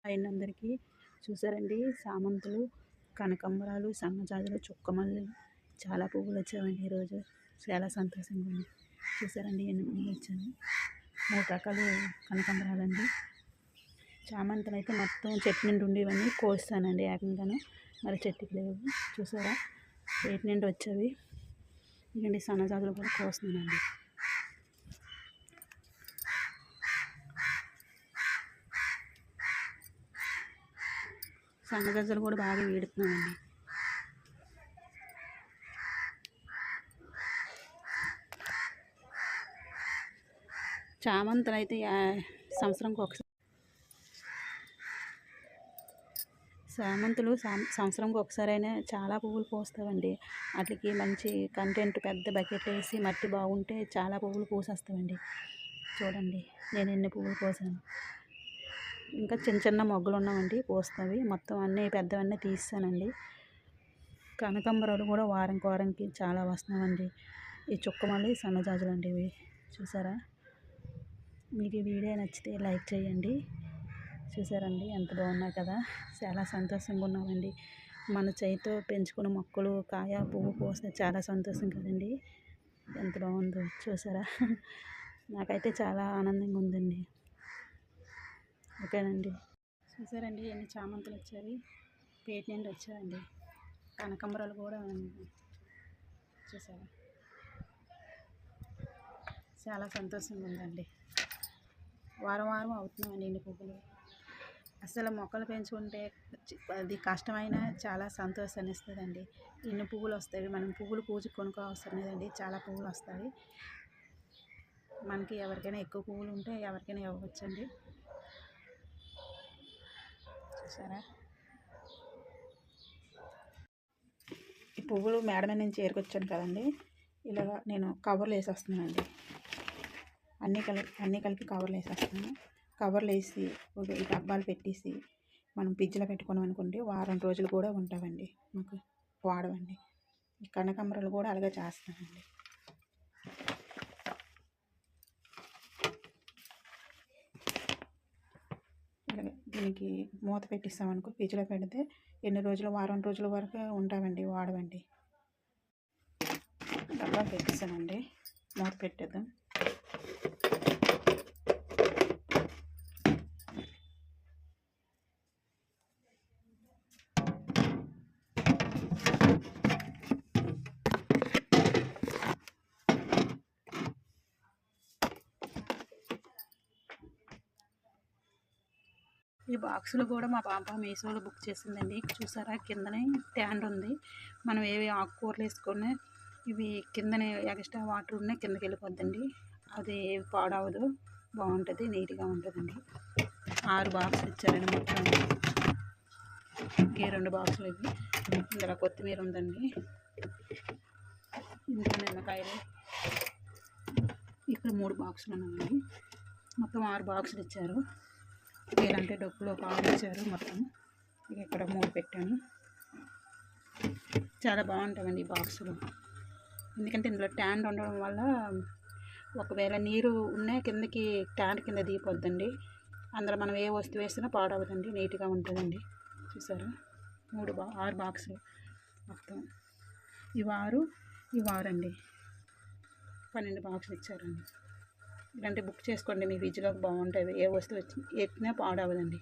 అయినందరికీ చూసారండి, సామంతులు, కనకంబరాలు, సన్నజాజులు, చుక్కమల్లులు చాలా పువ్వులు వచ్చాయండి. ఈరోజు చాలా సంతోషంగా ఉంది. చూసారండి ఎన్ని పువ్వులు వచ్చాయి. 3 రకాలు కనకంబరాలండి. చామంతులు అయితే మొత్తం చెట్టు నిండి ఉండేవన్నీ కోస్తానండి ఏకంగాను, మరి చెట్టుకి లేవు. చూసారా చెట్టు నిండి వచ్చేవి. ఇదండి సన్నజాజులు కూడా కోస్తున్నానండి. సన్నజాజులు కూడా బాగా వీడుతున్నామండి. చామంతులు అయితే సంవత్సరంకి ఒకసారి సంవత్సరంకి ఒకసారైనా చాలా పువ్వులు పూస్తామండి. వాటికి మంచి కంటెంట్ పెద్ద బకెట్ వేసి మట్టి బాగుంటే చాలా పువ్వులు పూసేస్తామండి. చూడండి నేను ఎన్ని పువ్వులు పోసాను. ఇంకా చిన్న చిన్న మొగ్గలు ఉన్నామండి పూస్తవి. మొత్తం అన్నీ పెద్దవన్నీ తీస్తానండి. కనకంబరాలు కూడా వారంకి చాలా వస్తున్నామండి. ఈ చుక్కమల్లి, సన్నజాజులు అండి ఇవి. చూసారా, మీకు ఈ వీడియో నచ్చితే లైక్ చేయండి. చూసారండి ఎంత బాగున్నాయి కదా, చాలా సంతోషంగా ఉన్నామండి. మన చేతితో పెంచుకున్న మొక్కలు కాయ పువ్వు పోస్తే చాలా సంతోషం కదండి. ఎంత బాగుందో చూసారా, నాకైతే చాలా ఆనందంగా ఉందండి. ఓకేనండి. చూసారండి ఎన్ని చామంతులు వచ్చాయి, పేట నుండి వచ్చాయండి. కనకంబరాలు కూడా చూసారా, చాలా సంతోషంగా ఉందండి. వారం అవుతున్నాయండి ఇన్ని పువ్వులు. అసలు మొక్కలు పెంచుకుంటే అది కష్టమైనా చాలా సంతోషాన్ని ఇస్తుందండి. ఎన్ని పువ్వులు వస్తాయి, మనం పువ్వులు పూజకు కొనుక్కో అవసరం లేదండి, చాలా పువ్వులు వస్తాయి. మనకి ఎవరికైనా ఎక్కువ పువ్వులు ఉంటే ఎవరికైనా ఇవ్వచ్చండి. చూసారా, ఈ పువ్వులు మేడ మీద నుంచి ఏరుకొచ్చాను కదండి, ఇలాగ నేను కవర్లు వేసేస్తున్నానండి. అన్నీ కలిపి కవర్లు వేసేస్తాను. కవర్లు వేసి ఈ డబ్బాలు పెట్టేసి మనం ఫ్రిడ్జ్లో పెట్టుకున్నాం అనుకోండి, వారం రోజులు కూడా ఉంటామండి, మాకు వాడవండి. ఈ కనకాంబరాలు కూడా అలాగే చేస్తానండి. ఇలాగే దీనికి మూత పెట్టిస్తామనుకో, ఫ్రిడ్జ్లో పెడితే ఎన్ని రోజులు, వారం రోజుల వరకు ఉంటామండి, వాడవండి. డబ్బా పెట్టిస్తానండి, మూత పెట్టేద్దాం. ఈ బాక్సులు కూడా మా పాప మీషోలో బుక్ చేసిందండి. చూసారా కిందనే స్టాండ్ ఉంది. మనం ఏవి ఆకుకూరలు వేసుకున్నా ఇవి కిందనే ఎక్స్ట్రా వాటర్ ఉన్నాయి, కిందకి వెళ్ళిపోద్దండి. అది పాడవదు, బాగుంటుంది, నీట్గా ఉంటుందండి. 6 బాక్సులు ఇచ్చారండి మొత్తం. ఈ 2 బాక్సులు ఇవి. ఇందులో కొత్తిమీర ఉందండి, ఇందులో నిమ్మకాయలు. ఇక్కడ 3 బాక్సులు ఉన్నాయండి. మొత్తం 6 బాక్సులు ఇచ్చారు. లేదంటే డబ్బులు బాగా ఇచ్చారు మొత్తం. ఇక్కడ 3 పెట్టాను. చాలా బాగుంటాయండి ఈ బాక్సులు, ఎందుకంటే ఇందులో ట్యాండ్ ఉండడం వల్ల ఒకవేళ నీరు ఉన్నా కిందకి ట్యాండ్ కింద దిగిపోద్దండి. అందులో మనం ఏ వస్తువు వేసినా పాడవదండి, నీట్గా ఉంటుందండి. చూసారా 6 బాక్సులు మొత్తం. ఇవి 6 అండి, 12 బాక్సులు ఇచ్చారండి. ఇలాంటి బుక్ చేసుకోండి, మీ ఫ్రిడ్జ్లోకి బాగుంటాయి. ఏ వస్తువు ఎత్తినా పాడవదండి.